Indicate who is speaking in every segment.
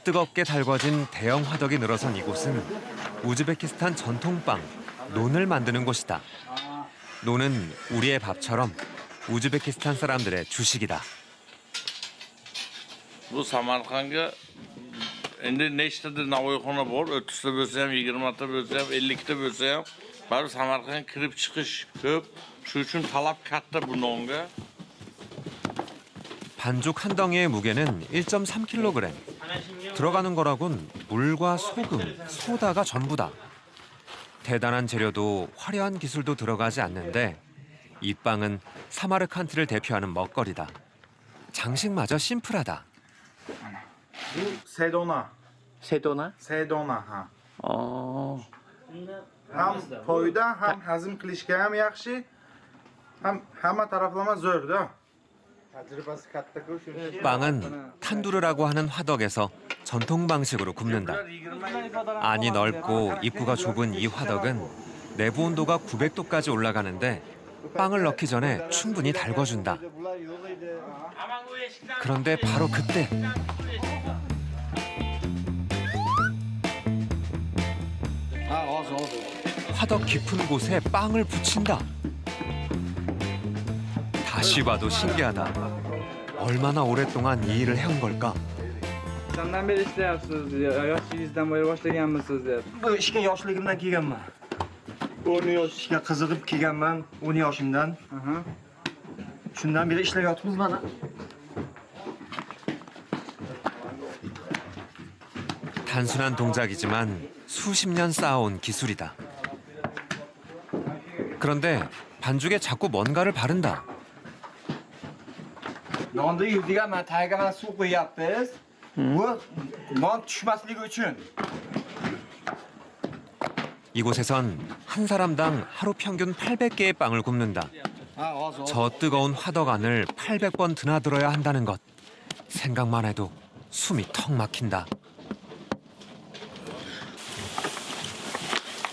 Speaker 1: 뜨겁게 달궈진 대형 화덕이 늘어선 이곳은 우즈베키스탄 전통빵 논을 만드는 곳이다. 논은 우리의 밥처럼 우즈베키스탄 사람들의 주식이다.
Speaker 2: Bu Samarqandga endi nechtadir navoiyxona bor, 30ta bo'lsa ham, 20ta bo'lsa ham, 50ta bo'lsa ham, baribir Samarqandga kirib chiqish ko'p. Shuning uchun talab katta bu nonga.
Speaker 1: 반죽 한 덩이의 무게는 1.3kg. 들어가는 거라곤 물과 소금, 소다가 전부다. 대단한 재료도 화려한 기술도 들어가지 않는데 이 빵은 사마르칸트를 대표하는 먹거리다. 장식마저 심플하다.
Speaker 3: Sedona.
Speaker 4: Sedona?
Speaker 3: Sedona ha.
Speaker 4: Aa.
Speaker 3: Ham foyda, ham hazm qilishga ham yaxshi, ham hamma taraflama zo'rda. Tajribasi katta-ku shuning.
Speaker 1: 빵은 탄두르라고 하는 화덕에서 전통 방식으로 굽는다. 안이 넓고 입구가 좁은 이 화덕은 내부 온도가 900도까지 올라가는데 빵을 넣기 전에 충분히 달궈준다. 그런데 바로 그때 화덕 깊은 곳에 빵을 붙인다. 다시 봐도 신기하다. 얼마나 오랫동안 이 일을 해온 걸까?
Speaker 5: Qachondan beri ishlayapsiz? Yoshligingizdan beri boshlaganmisiz?
Speaker 4: Bu ishga yoshligimdan kelganman. 10 yoshga qiziqib kelganman, 10 yoshimdan. Shundan beri ishlayapmiz mana.
Speaker 1: 단순한 동작이지만 수십 년 쌓아온 기술이다. 그런데 반죽에 자꾸 뭔가를 바른다.
Speaker 4: Nonda yuvdiga mana tagiga mana suv qo'yapmiz. Bu non tushmasligi uchun.
Speaker 1: 이곳에선 한 사람당 하루 평균 800개의 빵을 굽는다. 저 뜨거운 화덕 안을 800번 드나들어야 한다는 것. 생각만 해도 숨이 턱 막힌다.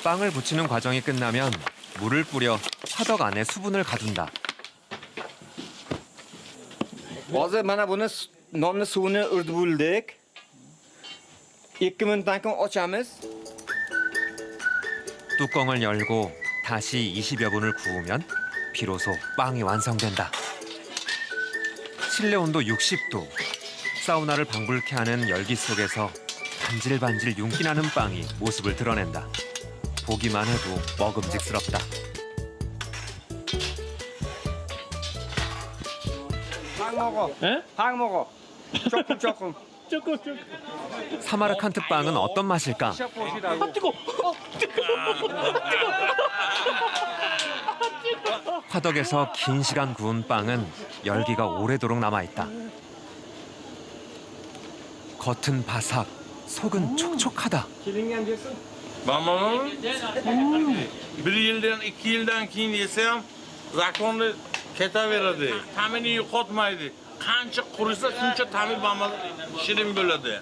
Speaker 1: 빵을 붙이는 과정이 끝나면 물을 뿌려 화덕 안에 수분을 가둔다.
Speaker 4: Hozir mana buni nonni suvini urdi bo'ldik. 2 minutdan keyin ochamiz.
Speaker 1: 뚜껑을 열고 다시 20여 분을 구우면 비로소 빵이 완성된다. 실내 온도 60도. 사우나를 방불케 하는 열기 속에서 반질반질 윤기 나는 빵이 모습을 드러낸다. 보기만 해도 먹음직스럽다.
Speaker 5: Pang 먹어. 에? Pang 먹어. 조금.
Speaker 1: 사마르칸트 빵은 어떤 맛일까?
Speaker 5: 보시라고.
Speaker 1: 화덕에서 긴 시간 구운 빵은 열기가 오래도록 남아있다. 겉은 바삭, 속은 촉촉하다.
Speaker 2: Bamaman 1 yildan 2 yildan keyin yesa ham zakonni ketaveradi. Ta'mini yo'qotmaydi. Qancha qurisa shuncha ta'mi bamaman shirin bo'ladi.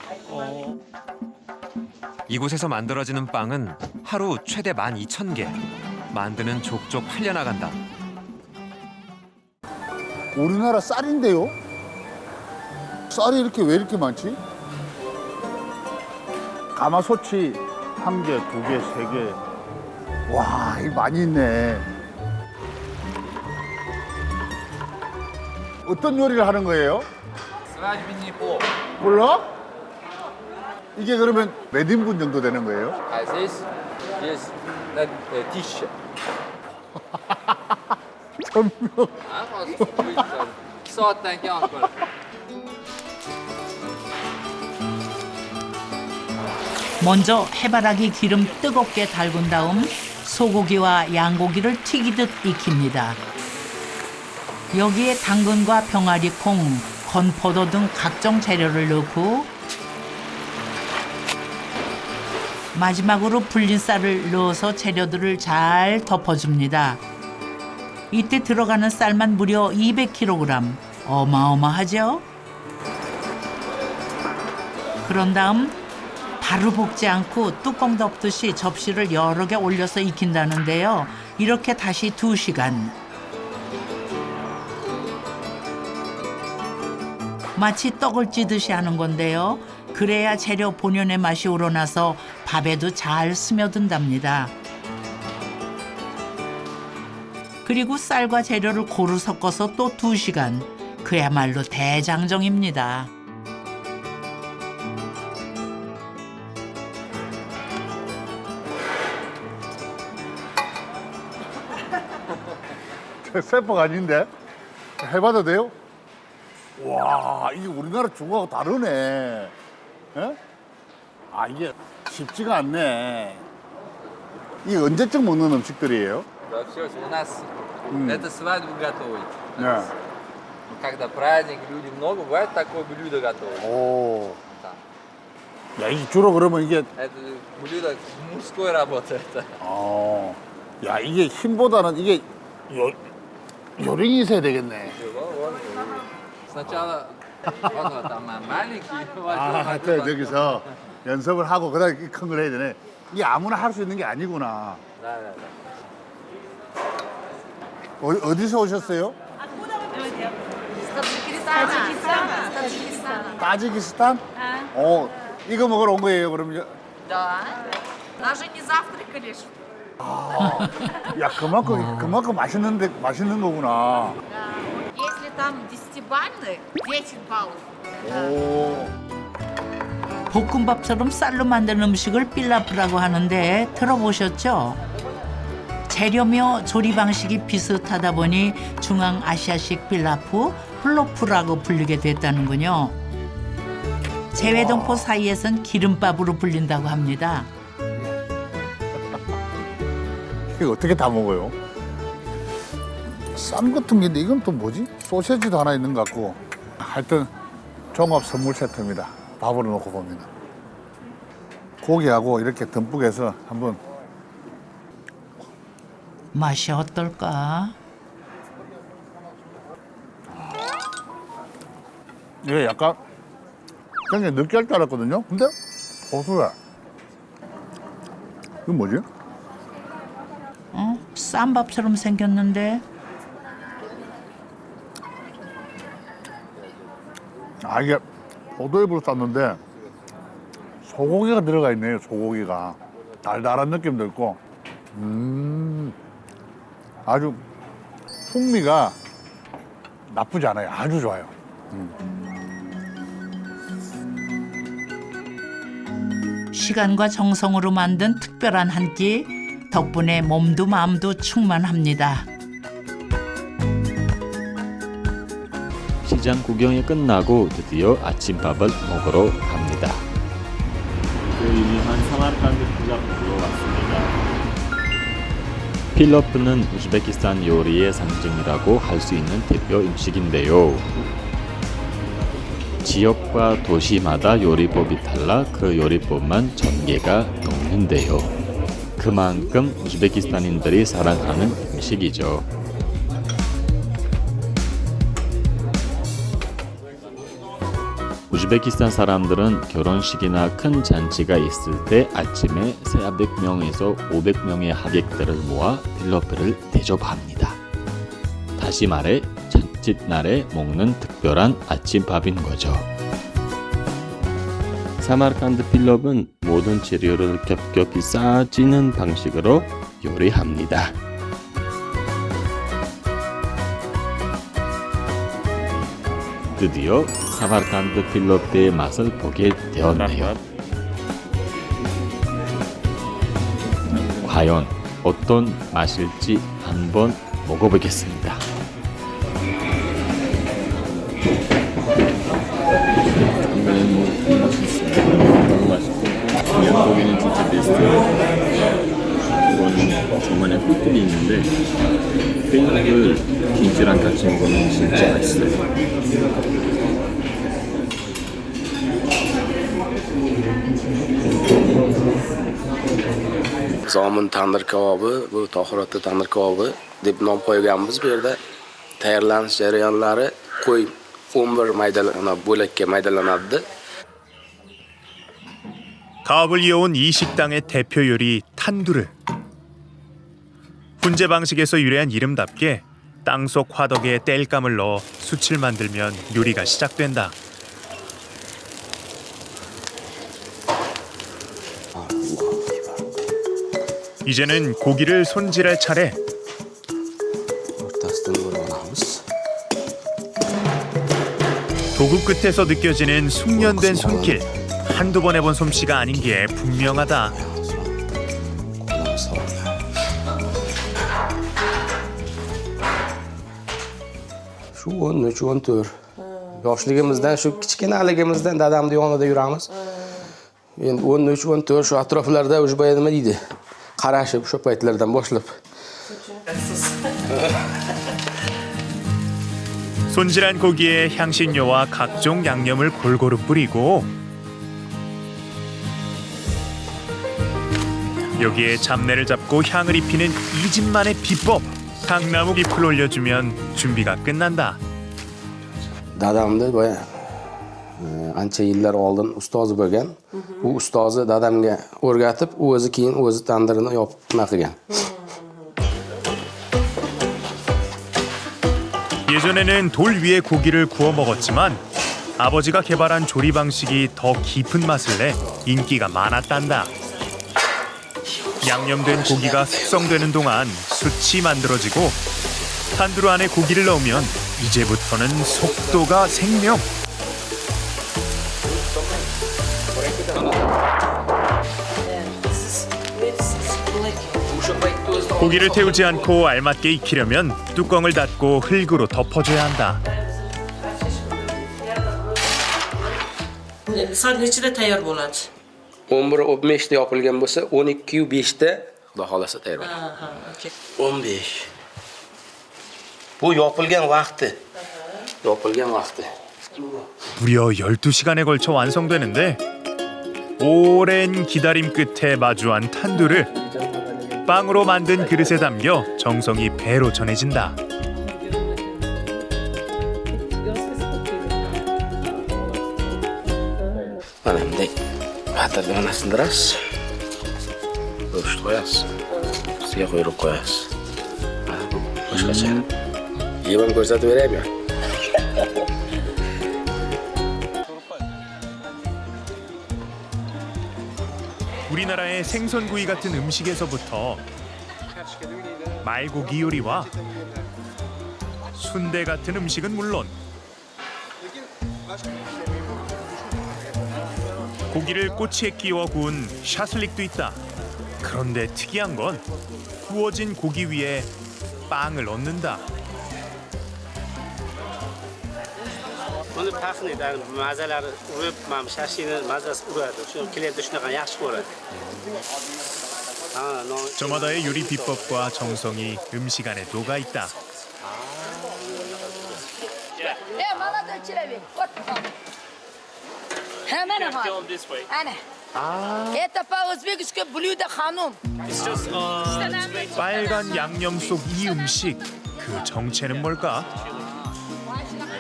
Speaker 1: 이곳에서 만들어지는 빵은 하루 최대 12,000개. 만드는 족족 팔려나간다.
Speaker 6: 우리나라 쌀인데요? 쌀이 이렇게 왜 이렇게 많지? 가마솥이 1개, 2개, 3개. 와, 이 많이 있네. 어떤 요리를 하는 거예요? 몰라? 이게 그러면 몇 인분 정도 되는 거예요?
Speaker 7: This is the dish.
Speaker 6: 전명.
Speaker 7: Satan uncle.
Speaker 8: 먼저 해바라기 기름 뜨겁게 달군 다음 소고기와 양고기를 튀기듯 익힙니다. 여기에 당근과 병아리 콩, 건포도 등 각종 재료를 넣고 마지막으로 불린 쌀을 넣어서 재료들을 잘 덮어줍니다. 이때 들어가는 쌀만 무려 200kg. 어마어마하죠? 그런 다음 바로 볶지 않고 뚜껑 덮듯이 접시를 여러 개 올려서 익힌다는데요. 이렇게 다시 2시간. 마치 떡을 찌듯이 하는 건데요. 그래야 재료 본연의 맛이 우러나서 밥에도 잘 스며든답니다. 그리고 쌀과 재료를 고루 섞어서 또 2시간. 그야말로 대장정입니다.
Speaker 6: 세포가 아닌데? 해봐도 돼요? 와, 이게 우리나라 중국하고 다르네. 예? 아, 이게 쉽지가 않네. 이게 언제쯤 먹는 음식들이에요?
Speaker 7: Вообще, у нас это свадьбу готовить.
Speaker 6: 네.
Speaker 7: Когда праздник, люди много, бывает такое блюдо готовить.
Speaker 6: 오.
Speaker 7: Да.
Speaker 6: 야, 이 주로 그러면 이게,
Speaker 7: Это блюдо мужской работы. Это.
Speaker 6: 야, 이게 힘보다는 이게 요령이 있어야 되겠네.
Speaker 7: Сначала вот там маленький,
Speaker 6: 아, 저기서 연습을 하고 그다음에 큰 걸 해야 되네. 이게 아무나 할 수 있는 게 아니구나.
Speaker 7: Да, да, да.
Speaker 6: 어디서 오셨어요? 타지키스탄? 이거 먹으러 온 거예요, 그럼?
Speaker 9: Да. Даже не завтракали.
Speaker 6: 야, 그만큼 맛있는 거구나.
Speaker 9: Да. Если там 10-бальный, 10 баллов.
Speaker 6: 오.
Speaker 8: 볶음밥처럼 쌀로 만든 음식을 필라프라고 하는데 들어보셨죠? 재료며 조리 방식이 비슷하다 보니 중앙아시아식 필라프, 플로프라고 불리게 됐다는군요. 재외동포 사이에선 기름밥으로 불린다고 합니다.
Speaker 6: 이거 어떻게 다 먹어요? 쌈 같은 게 있는데 이건 또 뭐지? 소세지도 하나 있는 것 같고. 하여튼 종합 선물 세트입니다. 밥으로 놓고 봅니다. 고기하고 이렇게 듬뿍 해서 한번.
Speaker 8: 맛이 어떨까?
Speaker 6: 이게 약간 굉장히 느끼할 줄 알았거든요. 근데 고소해. 이건 뭐지?
Speaker 8: 쌈밥처럼 생겼는데
Speaker 6: 아, 이게 포도잎으로 쌌는데 소고기가 들어가 있네요. 소고기가 달달한 느낌도 있고 아주 풍미가 나쁘지 않아요. 아주 좋아요.
Speaker 8: 시간과 정성으로 만든 특별한 한 끼 덕분에 몸도 마음도 충만합니다.
Speaker 10: 시장 구경이 끝나고 드디어 아침밥을 먹으러 갑니다. 그 유명한 사마르칸드 필라프로 왔습니다. 필라프는 우즈베키스탄 요리의 상징이라고 할 수 있는 대표 음식인데요. 지역과 도시마다 요리법이 달라 그 요리법만 1000개가 넘는데요. 그만큼 우즈베키스탄인들이 사랑하는 음식이죠. 우즈베키스탄 사람들은 결혼식이나 큰 잔치가 있을 때 아침에 400명에서 500명의 하객들을 모아 필라프를 대접합니다. 다시 말해 잔칫날에 먹는 특별한 아침밥인 거죠. 사마르칸드 필라프는 모든 재료를 겹겹이 쌓아지는 방식으로 요리합니다. 드디어 사마르칸드 필라프의 맛을 보게 되었네요. 과연 어떤 맛일지 한번 먹어보겠습니다.
Speaker 11: 너무 맛있고 고기는 진짜 베스트예요. 이거는 저만의 꿀팁이 있는데 깻잎을 김치랑 같이 먹으면 진짜 맛있어요.
Speaker 12: Zomin tandir kabobi, bu Tohiratda tandir kabobi deb nom qo'yganmiz. Bu yerda tayyorlanish jarayonlari qo'y 11 bo'lakka maydalanadi.
Speaker 13: 가업을 이어온 이 식당의 대표 요리 탄두르. 훈제 방식에서 유래한 이름답게 땅속 화덕에 땔감을 넣어 숯을 만들면 요리가 시작된다. 이제는 고기를 손질할 차례. 도구 끝에서 느껴지는 숙련된 손길. 한두 번 해본 솜씨가 아닌 게 분명하다.
Speaker 12: Shu 13, 14. Yoshligimizdan, shu kichkinaligimizdan dadamning yonida yuramiz. Endi 13, 14 shu atroflarda уже boya nima deydi? Qarashib shu paytlardan boshlab.
Speaker 13: 손질한 고기에 향신료와 각종 양념을 골고루 뿌리고 여기에 잡내를 잡고 향을 입히는 이 집만의 비법. 향나무 잎을 올려주면 준비가 끝난다.
Speaker 12: Dadamda boya ancha yillar oldin ustozi bo'lgan. U ustozi dadamga o'rgatib, u o'zi keyin o'zi tandirini yopib nima qilgan.
Speaker 13: 예전에는 돌 위에 고기를 구워 먹었지만 아버지가 개발한 조리 방식이 더 깊은 맛을 내 인기가 많았단다. 양념된 고기가 숙성되는 동안 숯이 만들어지고 탄두루 안에 고기를 넣으면 이제부터는 속도가 생명. 고기를 태우지 않고 알맞게 익히려면 뚜껑을 닫고 흙으로 덮어줘야 한다.
Speaker 14: Soat nechida tayyor bo'ladi?
Speaker 12: 11-15 da yopilgan bo'lsa, 12-5 da xudo xolasa tayyor bo'ladi.
Speaker 14: Ha, okey.
Speaker 12: 15. Bu yopilgan vaqti. Yopilgan vaqti.
Speaker 13: 무려 12시간에 걸쳐 완성되는데 오랜 기다림 끝에 마주한 탄두를 빵으로 만든 그릇에 담겨 정성이 배로 전해진다.
Speaker 12: Mana bunday patirlarni sindirasiz. Go'sht qo'yasiz. Ustiga quyruq qo'yasiz. Boshqacha. Yeb ham ko'rsatib beraymi?
Speaker 13: 우리나라의 생선구이 같은 음식에서부터 말고기 요리와 순대 같은 음식은 물론 고기를 꼬치에 끼워 구운 샤슬릭도 있다. 그런데 특이한 건 구워진 고기 위에 빵을 얹는다.
Speaker 5: Buni taxnidan mazalari urib, mana shashini mazasi uradi. Shu klientlar shunaqa yaxshi ko'radi.
Speaker 13: 저마다의 요리 비법과 정성이 음식 안에 녹아 있다.
Speaker 15: молодой человек, вот он. Это по-узбекски блюдо ханум.
Speaker 13: 빨간 양념 속 이 음식, 그 정체는 뭘까?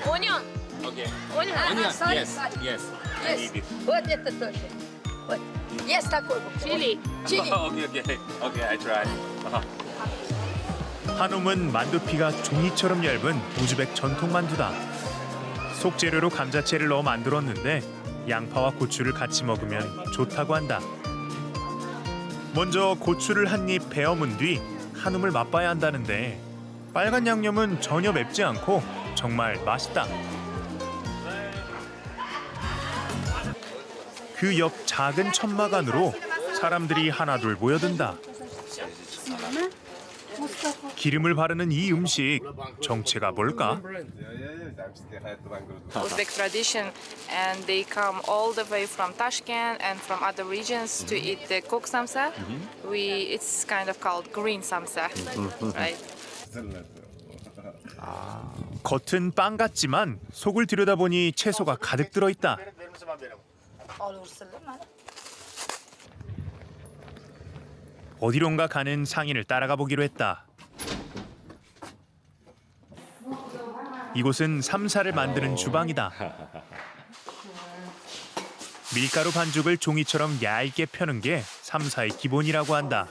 Speaker 15: Onion. Onion. Yes. Вот это тоже. Вот. Есть такой. Чили.
Speaker 11: Okay, I try.
Speaker 13: 한움은 만두피가 종이처럼 얇은 우즈벡 전통 만두다. 속재료로 감자채를 넣어 만들었는데 양파와 고추를 같이 먹으면 좋다고 한다. 먼저 고추를 한 입 베어문 뒤 한움을 맛봐야 한다는데 빨간 양념은 전혀 맵지 않고 정말 맛있다. 그 옆 작은 천막 안으로 사람들이 하나둘 모여든다. 기름을 바르는 이 음식, 정체가 뭘까?
Speaker 16: Uzbek tradition, and they come all the way from Tashkent and from other regions to eat the kok samsa. It's kind of called green samsa, right?
Speaker 13: 겉은 빵 같지만 속을 들여다보니 채소가 가득 들어있다. 어디론가 가는 상인을 따라가 보기로 했다. 이곳은 삼사를 만드는 주방이다. 밀가루 반죽을 종이처럼 얇게 펴는 게 삼사의 기본이라고 한다.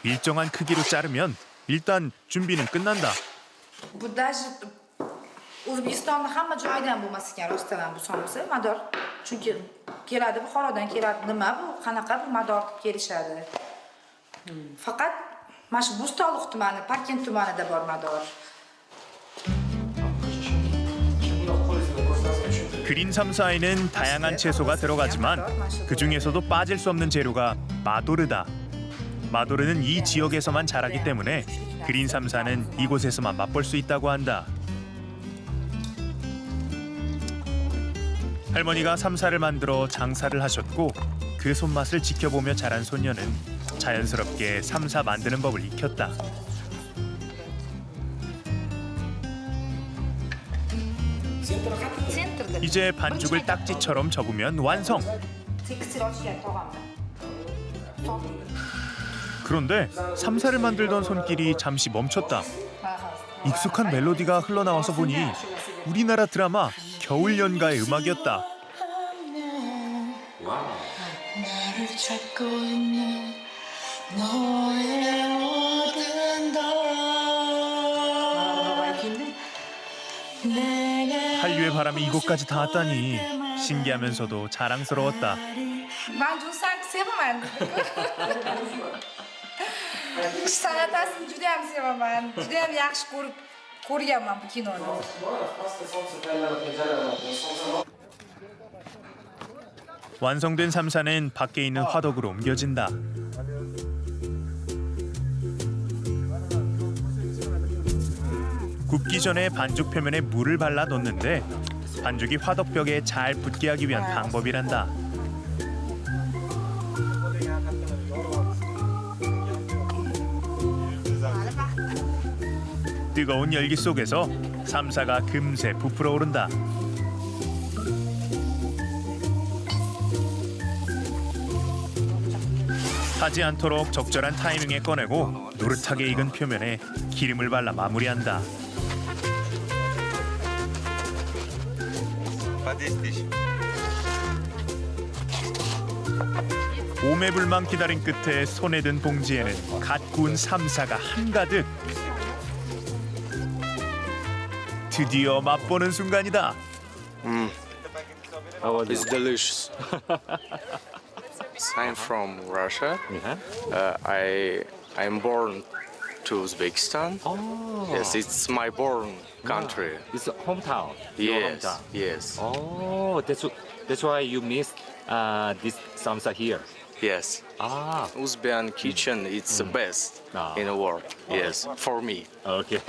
Speaker 13: 일정한 크기로 자르면 일단 준비는 끝난다.
Speaker 15: O'zbekistonning hamma joyidan bo'lmas ekan rostdan ham bu somsa mador. Chunki keladi Buxorodan keladi. Nima bu? Qanaqa bu mador kelishadi? Faqat mana shu Bo'stonliq tumani, Parkent tumanida bor mador.
Speaker 13: 그린 삼사에는 다양한 채소가 들어가지만 그 중에서도 빠질 수 없는 재료가 마도르다. 마도르는 이 지역에서만 자라기 때문에 그린 삼사는 이곳에서만 맛볼 수 있다고 한다. 할머니가 삼사를 만들어 장사를 하셨고 그 손맛을 지켜보며 자란 소녀는 자연스럽게 삼사 만드는 법을 익혔다. 이제 반죽을 딱지처럼 접으면 완성. 그런데 삼사를 만들던 손길이 잠시 멈췄다. 익숙한 멜로디가 흘러나와서 보니 우리나라 드라마 겨울 연가의 음악이었다.
Speaker 15: 나를 찾고 있는 너의 모든
Speaker 13: 한류의 바람이 이곳까지 닿았다니 신기하면서도 자랑스러웠다.
Speaker 15: Manjuni sanki sevaman. San'atasini juda ham sevaman. Juda ham yaxshi ko'rganman bu kinoni.
Speaker 13: 완성된 삼사는 밖에 있는 화덕으로 옮겨진다. 굽기 전에 반죽 표면에 물을 발라 넣는데 반죽이 화덕벽에 잘 붙게 하기 위한 방법이란다. 뜨거운 열기 속에서 삼사가 금세 부풀어 오른다. 타지 않도록 적절한 타이밍에 꺼내고 노릇하게 익은 표면에 기름을 발라 마무리한다. 오매불망 기다린 끝에 손에 든 봉지에는 갓 구운 삼사가 한가득. 드디어 맛보는 순간이다.
Speaker 12: It's delicious. I'm from Russia. I'm born to Uzbekistan. Yes, it's my born country.
Speaker 11: It's hometown.
Speaker 12: Yes,
Speaker 11: Hometown.
Speaker 12: yes.
Speaker 11: Oh, that's why you miss this samsa here.
Speaker 12: Yes. Uzbek kitchen, it's the best in the world. Yes, for me.
Speaker 11: Okay.